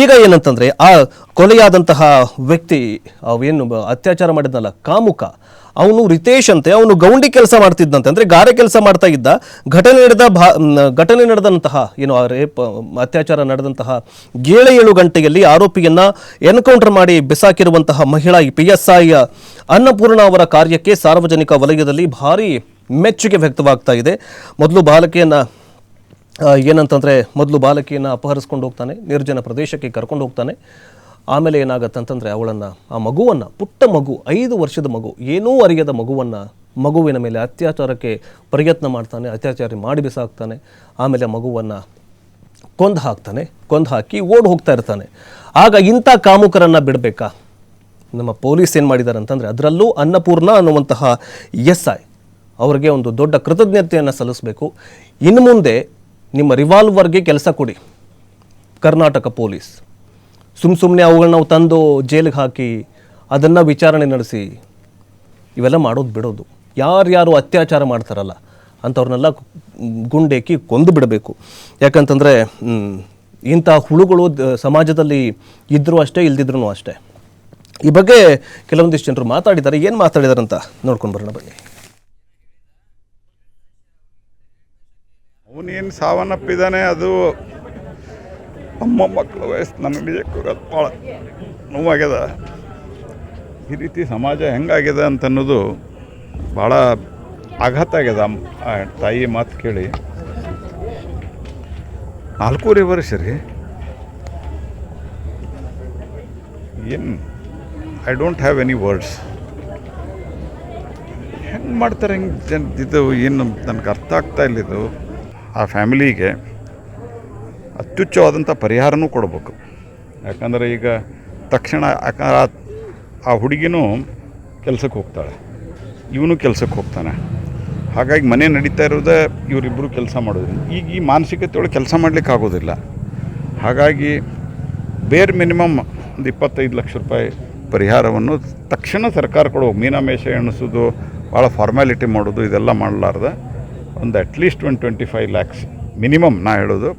ಈಗ ಏನಂತಂದರೆ ಆ ಕೊಲೆಯಾದಂತಹ ವ್ಯಕ್ತಿ ಅವೇನು ಅತ್ಯಾಚಾರ ಮಾಡಿದ್ನಲ್ಲ ಕಾಮುಕ, ಅವನು ರಿತೇಶ್ ಅಂತೆ, ಅವನು ಗೌಂಡಿ ಕೆಲಸ ಮಾಡ್ತಿದ್ದಂತೆ, ಅಂದರೆ ಗಾರೆ ಕೆಲಸ ಮಾಡ್ತಾ ಇದ್ದ. ಘಟನೆ ನಡೆದಂತಹ ಏನು ರೇಪ್ ಅತ್ಯಾಚಾರ ನಡೆದಂತಹ 7 ಗಂಟೆಯಲ್ಲಿ ಆರೋಪಿಯನ್ನು ಎನ್ಕೌಂಟರ್ ಮಾಡಿ ಬಿಸಾಕಿರುವಂತಹ ಮಹಿಳಾ PSI ಅನ್ನಪೂರ್ಣ ಅವರ ಕಾರ್ಯಕ್ಕೆ ಸಾರ್ವಜನಿಕ ವಲಯದಲ್ಲಿ ಭಾರಿ ಮೆಚ್ಚುಗೆ ವ್ಯಕ್ತವಾಗ್ತಾ ಇದೆ. ಮೊದಲು ಬಾಲಕಿಯನ್ನು ಅಪಹರಿಸ್ಕೊಂಡು ಹೋಗ್ತಾನೆ, ನಿರ್ಜನ ಪ್ರದೇಶಕ್ಕೆ ಕರ್ಕೊಂಡು ಹೋಗ್ತಾನೆ. ಆಮೇಲೆ ಏನಾಗತ್ತಂತಂದರೆ ಆ ಮಗುವನ್ನು, ಪುಟ್ಟ ಮಗು, 5 ವರ್ಷದ ಮಗು, ಏನೂ ಅರಿಯದ ಮಗುವಿನ ಮೇಲೆ ಅತ್ಯಾಚಾರಕ್ಕೆ ಪ್ರಯತ್ನ ಮಾಡ್ತಾನೆ, ಅತ್ಯಾಚಾರ ಮಾಡಿ ಬಿಸಾಕ್ತಾನೆ. ಆಮೇಲೆ ಮಗುವನ್ನು ಕೊಂದು ಹಾಕಿ ಓಡಿ ಹೋಗ್ತಾ ಇರ್ತಾನೆ. ಆಗ ಇಂಥ ಕಾಮುಕರನ್ನು ಬಿಡಬೇಕಾ? ನಮ್ಮ ಪೊಲೀಸ್ ಏನು ಮಾಡಿದ್ದಾರೆ ಅಂತಂದರೆ, ಅದರಲ್ಲೂ ಅನ್ನಪೂರ್ಣ ಅನ್ನುವಂತಹ SI ಅವರಿಗೆ ಒಂದು ದೊಡ್ಡ ಕೃತಜ್ಞತೆಯನ್ನು ಸಲ್ಲಿಸಬೇಕು. ಇನ್ನು ಮುಂದೆ ನಿಮ್ಮ ರಿವಾಲ್ವರ್ಗೆ ಕೆಲಸ ಕೊಡಿ ಕರ್ನಾಟಕ ಪೊಲೀಸ್. ಸುಮ್ಮನೆ ಅವುಗಳನ್ನ ತಂದು ಜೈಲಿಗೆ ಹಾಕಿ ಅದನ್ನು ವಿಚಾರಣೆ ನಡೆಸಿ ಇವೆಲ್ಲ ಮಾಡೋದು ಬಿಡೋದು. ಯಾರ್ಯಾರು ಅತ್ಯಾಚಾರ ಮಾಡ್ತಾರಲ್ಲ ಅಂಥವ್ರನ್ನೆಲ್ಲ ಗುಂಡೇಕಿ ಕೊಂದು ಬಿಡಬೇಕು. ಯಾಕಂತಂದರೆ ಇಂಥ ಹುಳುಗಳು ಸಮಾಜದಲ್ಲಿ ಇದ್ದರೂ ಅಷ್ಟೇ, ಇಲ್ದಿದ್ರೂ ಅಷ್ಟೇ. ಈ ಬಗ್ಗೆ ಕೆಲವೊಂದಿಷ್ಟು ಜನರು ಮಾತಾಡಿದ್ದಾರೆ. ಏನು ಮಾತಾಡಿದ್ದಾರೆ ಅಂತ ನೋಡ್ಕೊಂಡು ಬರೋಣ ಬನ್ನಿ. ಅವನೇನು ಸಾವನ್ನಪ್ಪಿದ್ದಾನೆ, ಅದು ನಮ್ಮ ಮಕ್ಕಳ ವಯಸ್ಸು ನನಗೆ ನಿಜಕ್ಕೂ ಭಾಳ ನೋವಾಗ್ಯದ. ಈ ರೀತಿ ಸಮಾಜ ಹೆಂಗಾಗಿದೆ ಅಂತನ್ನೋದು ಭಾಳ ಆಘಾತ ಆಗ್ಯದ. ಆ ತಾಯಿ ಮಾತು ಕೇಳಿ 4.5 ವರ್ಷ ರೀ. ಏನು I don't have any words. ಹೆಂಗೆ ಮಾಡ್ತಾರೆ ಹಿಂಗೆ ಇದು ಏನು ನನಗೆ ಅರ್ಥ ಆಗ್ತಾ ಇಲ್ಲ. ಇದು ಆ ಫ್ಯಾಮಿಲಿಗೆ ಅತ್ಯುಚ್ಚವಾದಂಥ ಪರಿಹಾರನೂ ಕೊಡಬೇಕು. ಯಾಕಂದರೆ ಈಗ ತಕ್ಷಣ ಆ ಹುಡುಗಿನೂ ಕೆಲಸಕ್ಕೆ ಹೋಗ್ತಾಳೆ, ಇವನು ಕೆಲಸಕ್ಕೆ ಹೋಗ್ತಾನೆ. ಹಾಗಾಗಿ ಮನೆ ನಡೀತಾ ಇರೋದೇ ಇವರಿಬ್ಬರು ಕೆಲಸ ಮಾಡೋದು. ಈಗ ಈ ಮಾನಸಿಕತೆಯೊಳಗೆ ಕೆಲಸ ಮಾಡಲಿಕ್ಕೆ ಆಗೋದಿಲ್ಲ. ಹಾಗಾಗಿ ಬೇರ್ ಮಿನಿಮಮ್ ಒಂದು 25 ಲಕ್ಷ ರೂಪಾಯಿ ಪರಿಹಾರವನ್ನು ತಕ್ಷಣ ಸರ್ಕಾರ ಕೊಡೋದು. ಮೀನಾಮೇಷ ಎಣಿಸೋದು, ಭಾಳ ಫಾರ್ಮ್ಯಾಲಿಟಿ ಮಾಡೋದು, ಇದೆಲ್ಲ ಮಾಡಲಾರ್ದ ಒಂದು ಅಟ್ಲೀಸ್ಟ್ 25 ಲ್ಯಾಕ್ಸ್ ಮಿನಿಮಮ್ ನಾ ಹೇಳೋದು